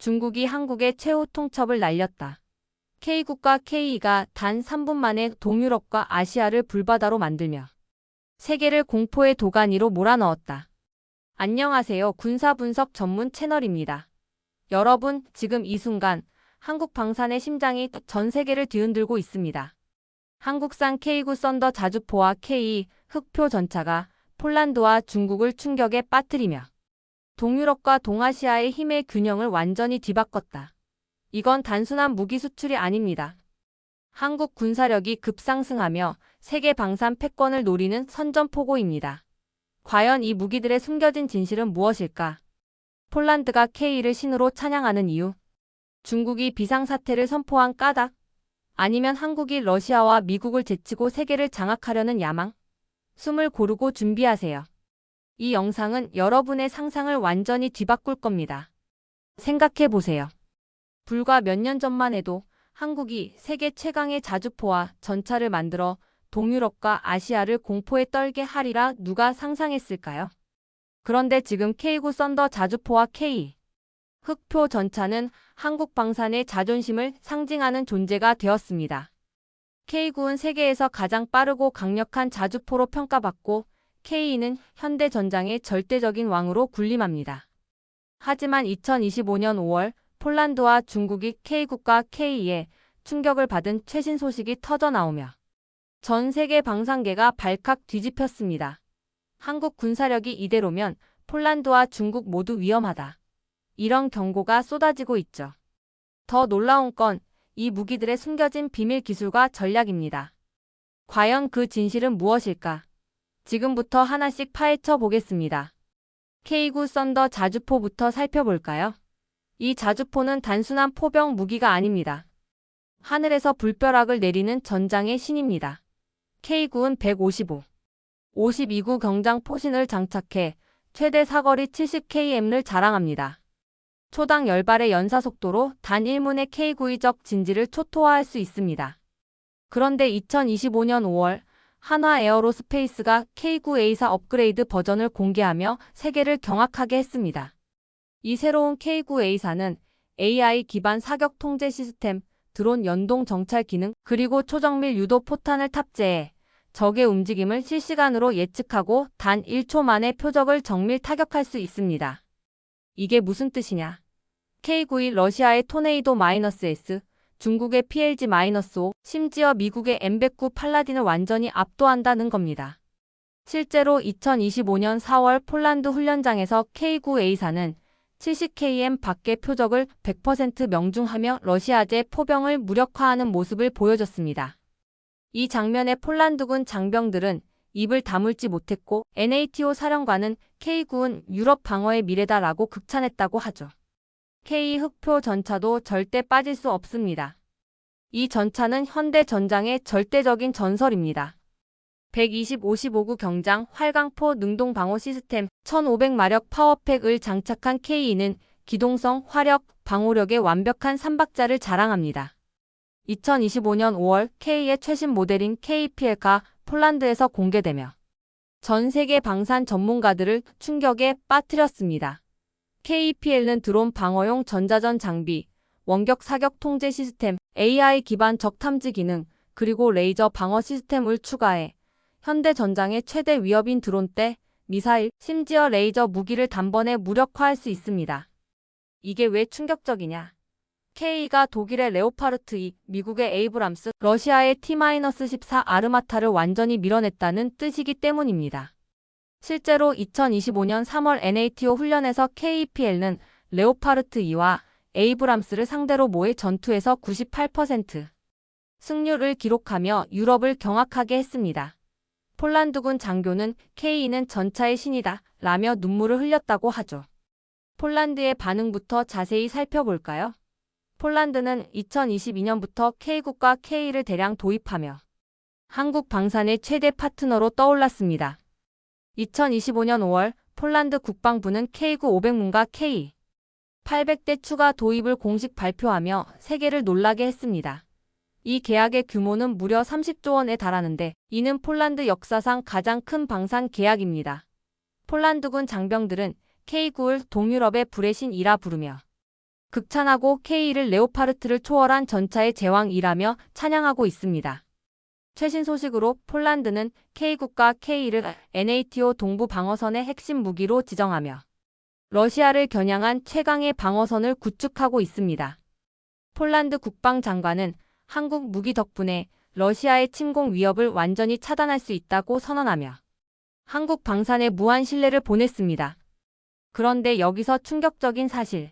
중국이 한국에 최후 통첩을 날렸다. K국과 K가 단 3분 만에 동유럽과 아시아를 불바다로 만들며 세계를 공포의 도가니로 몰아넣었다. 안녕하세요. 군사분석 전문 채널입니다. 여러분, 지금 이 순간 한국 방산의 심장이 전 세계를 뒤흔들고 있습니다. 한국산 K9 썬더 자주포와 K2 흑표 전차가 폴란드와 중국을 충격에 빠뜨리며 동유럽과 동아시아의 힘의 균형을 완전히 뒤바꿨다. 이건 단순한 무기 수출이 아닙니다. 한국 군사력이 급상승하며 세계 방산 패권을 노리는 선전포고입니다. 과연 이 무기들의 숨겨진 진실은 무엇일까? 폴란드가 K를 신으로 찬양하는 이유? 중국이 비상사태를 선포한 까닭? 아니면 한국이 러시아와 미국을 제치고 세계를 장악하려는 야망? 숨을 고르고 준비하세요. 이 영상은 여러분의 상상을 완전히 뒤바꿀 겁니다. 생각해보세요. 불과 몇 년 전만 해도 한국이 세계 최강의 자주포와 전차를 만들어 동유럽과 아시아를 공포에 떨게 하리라 누가 상상했을까요? 그런데 지금 K9 썬더 자주포와 K 흑표 전차는 한국 방산의 자존심을 상징하는 존재가 되었습니다. K9은 세계에서 가장 빠르고 강력한 자주포로 평가받고 K2는 현대 전장의 절대적인 왕으로 군림합니다. 하지만 2025년 5월 폴란드와 중국이 K국과 K에 충격을 받은 최신 소식이 터져나오며 전 세계 방산계가 발칵 뒤집혔습니다. 한국 군사력이 이대로면 폴란드와 중국 모두 위험하다. 이런 경고가 쏟아지고 있죠. 더 놀라운 건 이 무기들의 숨겨진 비밀 기술과 전략입니다. 과연 그 진실은 무엇일까? 지금부터 하나씩 파헤쳐 보겠습니다. K9 썬더 자주포부터 살펴볼까요? 이 자주포는 단순한 포병 무기가 아닙니다. 하늘에서 불벼락을 내리는 전장의 신입니다. K9은 52구 경장 포신을 장착해 최대 사거리 70km를 자랑합니다. 초당 10발의 연사속도로 단 1문의 K9의 진지를 초토화할 수 있습니다. 그런데 2025년 5월 한화 에어로스페이스가 K9A4 업그레이드 버전을 공개하며 세계를 경악하게 했습니다. 이 새로운 K9A4는 AI 기반 사격 통제 시스템, 드론 연동 정찰 기능, 그리고 초정밀 유도 포탄을 탑재해 적의 움직임을 실시간으로 예측하고 단 1초 만에 표적을 정밀 타격할 수 있습니다. 이게 무슨 뜻이냐? K9이 러시아의 토네이도-S, 중국의 PLG-5, 심지어 미국의 M109 팔라딘을 완전히 압도한다는 겁니다. 실제로 2025년 4월 폴란드 훈련장에서 K9A4는 70km 밖의 표적을 100% 명중하며 러시아제 포병을 무력화하는 모습을 보여줬습니다. 이 장면에 폴란드군 장병들은 입을 다물지 못했고 NATO 사령관은 K9은 유럽 방어의 미래다라고 극찬했다고 하죠. K 흑표 전차도 절대 빠질 수 없습니다. 이 전차는 현대 전장의 절대적인 전설입니다. 125구 경장 활강포 능동 방어 시스템 1500마력 파워팩을 장착한 K2는 기동성, 화력, 방호력의 완벽한 삼박자를 자랑합니다. 2025년 5월 K의 최신 모델인 KPL가 폴란드에서 공개되며 전 세계 방산 전문가들을 충격에 빠뜨렸습니다. KPL은 드론 방어용 전자전 장비, 원격 사격 통제 시스템, AI 기반 적 탐지 기능, 그리고 레이저 방어 시스템을 추가해 현대 전장의 최대 위협인 드론대, 미사일, 심지어 레이저 무기를 단번에 무력화할 수 있습니다. 이게 왜 충격적이냐? K가 독일의 레오파르트 2, 미국의 에이브람스, 러시아의 T-14 아르마타를 완전히 밀어냈다는 뜻이기 때문입니다. 실제로 2025년 3월 NATO 훈련에서 KPL은 레오파르트 2와 에이브람스를 상대로 모의 전투에서 98% 승률을 기록하며 유럽을 경악하게 했습니다. 폴란드군 장교는 K는 전차의 신이다 라며 눈물을 흘렸다고 하죠. 폴란드의 반응부터 자세히 살펴볼까요? 폴란드는 2022년부터 K국과 K를 대량 도입하며 한국 방산의 최대 파트너로 떠올랐습니다. 2025년 5월 폴란드 국방부는 K9 500문과 K 800대 추가 도입을 공식 발표하며 세계를 놀라게 했습니다. 이 계약의 규모는 무려 30조 원에 달하는데 이는 폴란드 역사상 가장 큰 방산 계약입니다. 폴란드군 장병들은 K9을 동유럽의 불의 신이라 부르며 극찬하고 K를 레오파르트를 초월한 전차의 제왕이라며 찬양하고 있습니다. 최신 소식으로 폴란드는 K국가 K를 NATO 동부 방어선의 핵심 무기로 지정하며 러시아를 겨냥한 최강의 방어선을 구축하고 있습니다. 폴란드 국방장관은 한국 무기 덕분에 러시아의 침공 위협을 완전히 차단할 수 있다고 선언하며 한국 방산에 무한 신뢰를 보냈습니다. 그런데 여기서 충격적인 사실.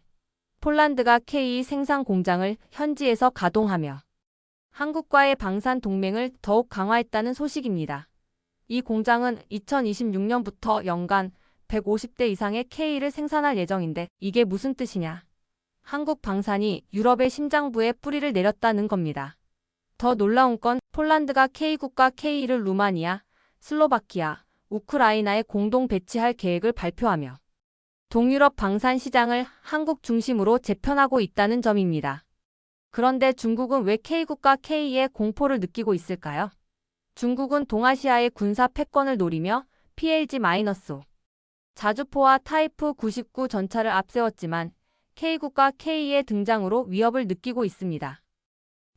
폴란드가 K 생산 공장을 현지에서 가동하며 한국과의 방산 동맹을 더욱 강화했다는 소식입니다. 이 공장은 2026년부터 연간 150대 이상의 K를 생산할 예정인데 이게 무슨 뜻이냐? 한국 방산이 유럽의 심장부에 뿌리를 내렸다는 겁니다. 더 놀라운 건 폴란드가 K국가 K를 루마니아, 슬로바키아, 우크라이나에 공동 배치할 계획을 발표하며 동유럽 방산 시장을 한국 중심으로 재편하고 있다는 점입니다. 그런데 중국은 왜 K국가 K에 공포를 느끼고 있을까요? 중국은 동아시아의 군사 패권을 노리며 PLG-5 자주포와 타이프 99 전차를 앞세웠지만 K국가 K의 등장으로 위협을 느끼고 있습니다.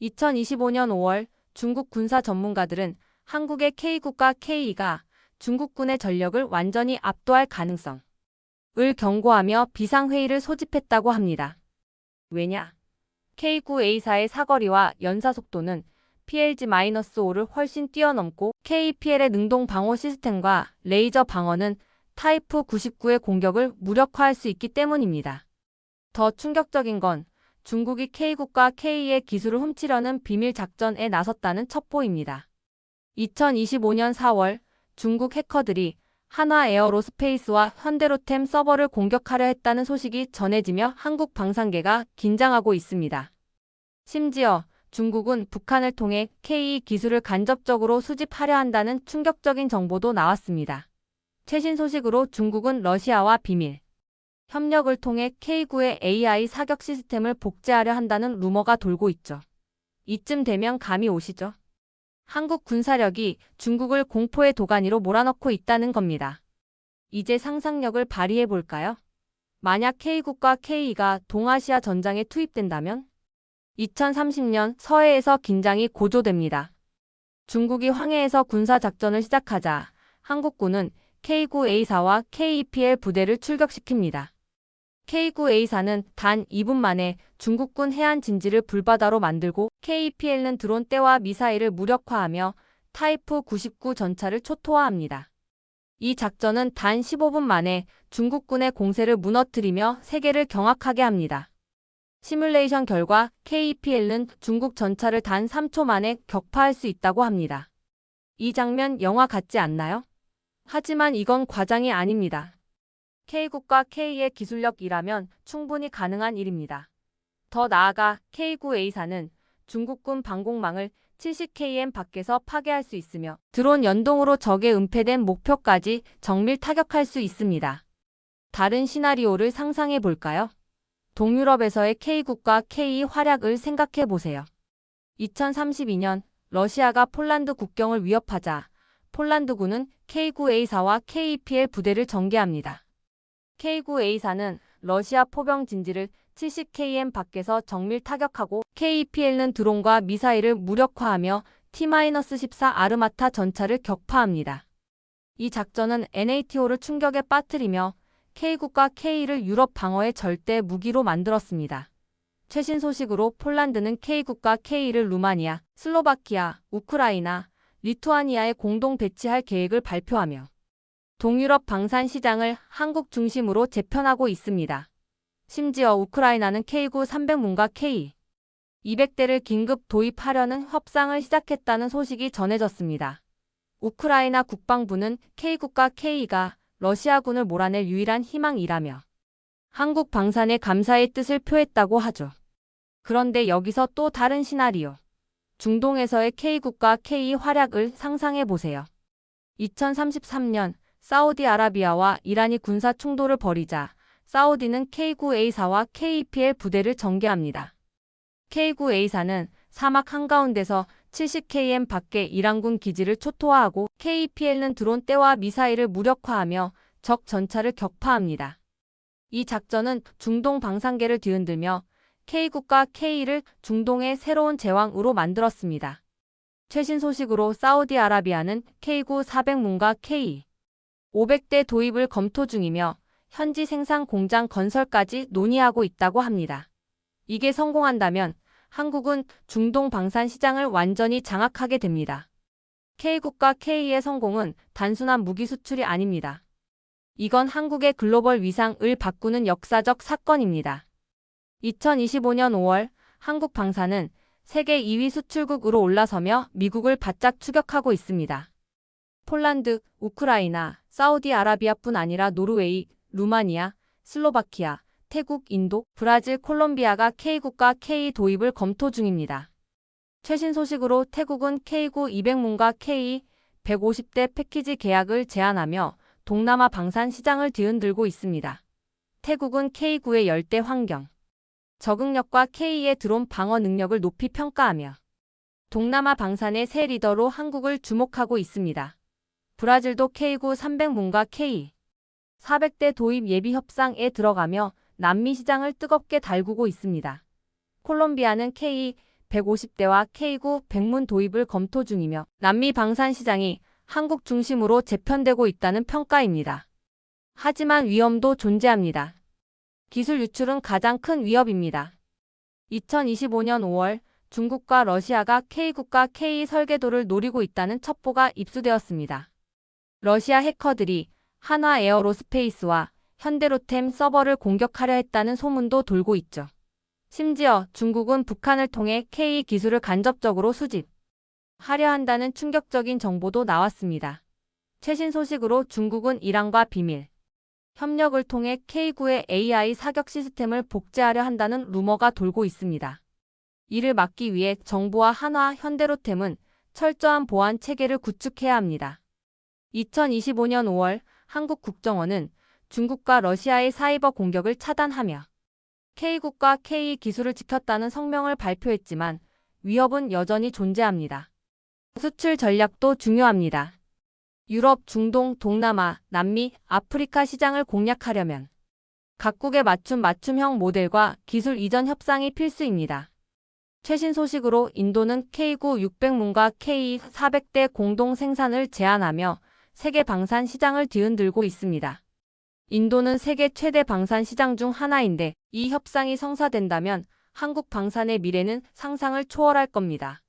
2025년 5월 중국 군사 전문가들은 한국의 K국가 K가 중국군의 전력을 완전히 압도할 가능성을 경고하며 비상회의를 소집했다고 합니다. 왜냐? K9A4의 사거리와 연사속도는 PLG-5를 훨씬 뛰어넘고 KPL의 능동 방어 시스템과 레이저 방어는 타이프 99의 공격을 무력화할 수 있기 때문입니다. 더 충격적인 건 중국이 K국가 K의 기술을 훔치려는 비밀 작전에 나섰다는 첩보입니다. 2025년 4월 중국 해커들이 한화 에어로스페이스와 현대로템 서버를 공격하려 했다는 소식이 전해지며 한국 방산계가 긴장하고 있습니다. 심지어 중국은 북한을 통해 K 기술을 간접적으로 수집하려 한다는 충격적인 정보도 나왔습니다. 최신 소식으로 중국은 러시아와 비밀 협력을 통해 K9의 AI 사격 시스템을 복제하려 한다는 루머가 돌고 있죠. 이쯤 되면 감이 오시죠? 한국 군사력이 중국을 공포의 도가니로 몰아넣고 있다는 겁니다. 이제 상상력을 발휘해 볼까요? 만약 K국가 K가 동아시아 전장에 투입된다면? 2030년 서해에서 긴장이 고조됩니다. 중국이 황해에서 군사작전을 시작하자 한국군은 K9A4와 KEPL 부대를 출격시킵니다. K9A4는 단 2분 만에 중국군 해안 진지를 불바다로 만들고 KEPL은 드론 떼와 미사일을 무력화하며 타이프 99 전차를 초토화합니다. 이 작전은 단 15분 만에 중국군의 공세를 무너뜨리며 세계를 경악하게 합니다. 시뮬레이션 결과 KEPL은 중국 전차를 단 3초 만에 격파할 수 있다고 합니다. 이 장면 영화 같지 않나요? 하지만 이건 과장이 아닙니다. K국가 K의 기술력이라면 충분히 가능한 일입니다. 더 나아가 K9A4는 중국군 방공망을 70km 밖에서 파괴할 수 있으며 드론 연동으로 적의 은폐된 목표까지 정밀 타격할 수 있습니다. 다른 시나리오를 상상해 볼까요? 동유럽에서의 K국가 K 활약을 생각해 보세요. 2032년 러시아가 폴란드 국경을 위협하자 폴란드군은 K9A4와 KEPL 부대를 전개합니다. K9A4는 러시아 포병 진지를 70km 밖에서 정밀 타격하고 KEPL은 드론과 미사일을 무력화하며 T-14 아르마타 전차를 격파합니다. 이 작전은 NATO를 충격에 빠뜨리며 K국가 K를 유럽 방어의 절대 무기로 만들었습니다. 최신 소식으로 폴란드는 K국가 K를 루마니아, 슬로바키아, 우크라이나, 리투아니아에 공동 배치할 계획을 발표하며 동유럽 방산 시장을 한국 중심으로 재편하고 있습니다. 심지어 우크라이나는 K9 300문과 K 200대를 긴급 도입하려는 협상을 시작했다는 소식이 전해졌습니다. 우크라이나 국방부는 K국가 K가 러시아군을 몰아낼 유일한 희망이라며 한국 방산에 감사의 뜻을 표했다고 하죠. 그런데 여기서 또 다른 시나리오. 중동에서의 K국가 K 활약을 상상해 보세요. 2033년 사우디아라비아와 이란이 군사 충돌을 벌이자 사우디는 K9A4와 KEPL 부대를 전개합니다. K9A4는 사막 한가운데서 70km 밖의 이란군 기지를 초토화하고 KEPL은 드론 떼와 미사일을 무력화하며 적 전차를 격파합니다. 이 작전은 중동 방산계를 뒤흔들며 K국가 K를 중동의 새로운 제왕으로 만들었습니다. 최신 소식으로 사우디아라비아는 K9 400문과 K500대 도입을 검토 중이며 현지 생산 공장 건설까지 논의하고 있다고 합니다. 이게 성공한다면 한국은 중동 방산 시장을 완전히 장악하게 됩니다. K국가 K의 성공은 단순한 무기 수출이 아닙니다. 이건 한국의 글로벌 위상을 바꾸는 역사적 사건입니다. 2025년 5월 한국 방산은 세계 2위 수출국으로 올라서며 미국을 바짝 추격하고 있습니다. 폴란드, 우크라이나, 사우디아라비아뿐 아니라 노르웨이, 루마니아, 슬로바키아, 태국, 인도, 브라질, 콜롬비아가 K국가 K 도입을 검토 중입니다. 최신 소식으로 태국은 K9 200문과 K150대 패키지 계약을 제안하며 동남아 방산 시장을 뒤흔들고 있습니다. 태국은 K9의 열대 환경, 적응력과 K의 드론 방어 능력을 높이 평가하며 동남아 방산의 새 리더로 한국을 주목하고 있습니다. 브라질도 K9 300문과 K400대 도입 예비 협상에 들어가며 남미 시장을 뜨겁게 달구고 있습니다. 콜롬비아는 K150대와 K9 100문 도입을 검토 중이며 남미 방산 시장이 한국 중심으로 재편되고 있다는 평가입니다. 하지만 위험도 존재합니다. 기술 유출은 가장 큰 위협입니다. 2025년 5월 중국과 러시아가 K국가 K 설계도를 노리고 있다는 첩보가 입수되었습니다. 러시아 해커들이 한화 에어로스페이스와 현대로템 서버를 공격하려 했다는 소문도 돌고 있죠. 심지어 중국은 북한을 통해 K 기술을 간접적으로 수집하려 한다는 충격적인 정보도 나왔습니다. 최신 소식으로 중국은 이란과 비밀 협력을 통해 K9의 AI 사격 시스템을 복제하려 한다는 루머가 돌고 있습니다. 이를 막기 위해 정부와 한화, 현대로템은 철저한 보안 체계를 구축해야 합니다. 2025년 5월 한국 국정원은 중국과 러시아의 사이버 공격을 차단하며 K국가 K 기술을 지켰다는 성명을 발표했지만 위협은 여전히 존재합니다. 수출 전략도 중요합니다. 유럽, 중동, 동남아, 남미, 아프리카 시장을 공략하려면 각국의 맞춤형 모델과 기술 이전 협상이 필수입니다. 최신 소식으로 인도는 K9 600문과 K400대 공동 생산을 제안하며 세계 방산 시장을 뒤흔들고 있습니다. 인도는 세계 최대 방산 시장 중 하나인데 이 협상이 성사된다면 한국 방산의 미래는 상상을 초월할 겁니다.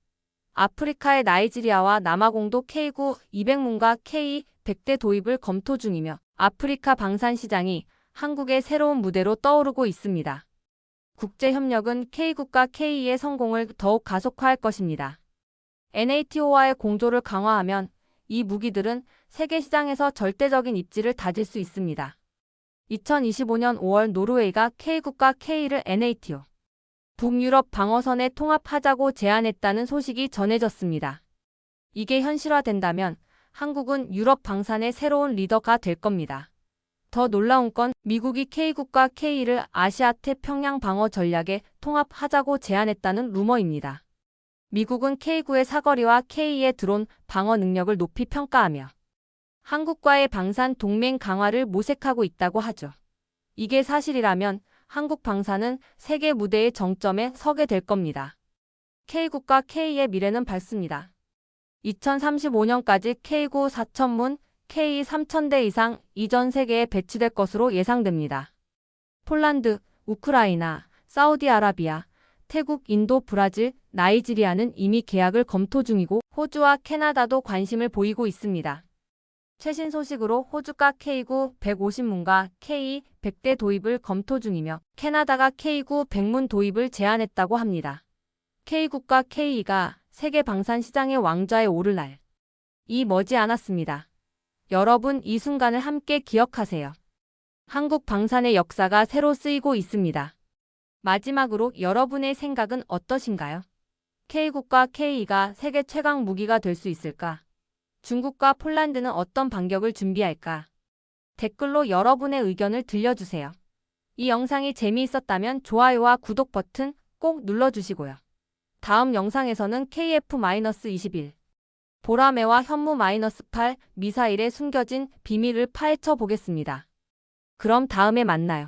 아프리카의 나이지리아와 남아공도 K9 200문과 K100대 도입을 검토 중이며 아프리카 방산 시장이 한국의 새로운 무대로 떠오르고 있습니다. 국제협력은 K국가 K의 성공을 더욱 가속화할 것입니다. NATO와의 공조를 강화하면 이 무기들은 세계 시장에서 절대적인 입지를 다질 수 있습니다. 2025년 5월 노르웨이가 K국가 K를 NATO 북유럽 방어선에 통합하자고 제안했다는 소식이 전해졌습니다. 이게 현실화된다면 한국은 유럽 방산의 새로운 리더가 될 겁니다. 더 놀라운 건 미국이 K국가 K를 아시아 태평양 방어 전략에 통합하자고 제안했다는 루머입니다. 미국은 K9의 사거리와 K의 드론 방어 능력을 높이 평가하며 한국과의 방산 동맹 강화를 모색하고 있다고 하죠. 이게 사실이라면 한국 방산은 세계 무대의 정점에 서게 될 겁니다. K국가 K의 미래는 밝습니다. 2035년까지 K9 4,000문, K 3,000대 이상 이전 세계에 배치될 것으로 예상됩니다. 폴란드, 우크라이나, 사우디아라비아, 태국, 인도, 브라질, 나이지리아는 이미 계약을 검토 중이고 호주와 캐나다도 관심을 보이고 있습니다. 최신 소식으로 호주가 K9 150문과 K100대 도입을 검토 중이며 캐나다가 K9 100문 도입을 제안했다고 합니다. K국가 K가 세계 방산 시장의 왕좌에 오를 날이 머지않았습니다. 여러분 이 순간을 함께 기억하세요. 한국 방산의 역사가 새로 쓰이고 있습니다. 마지막으로 여러분의 생각은 어떠신가요? K국가 K가 세계 최강 무기가 될 수 있을까? 중국과 폴란드는 어떤 반격을 준비할까? 댓글로 여러분의 의견을 들려주세요. 이 영상이 재미있었다면 좋아요와 구독 버튼 꼭 눌러주시고요. 다음 영상에서는 KF-21 보라매와 현무-8 미사일의 숨겨진 비밀을 파헤쳐 보겠습니다. 그럼 다음에 만나요.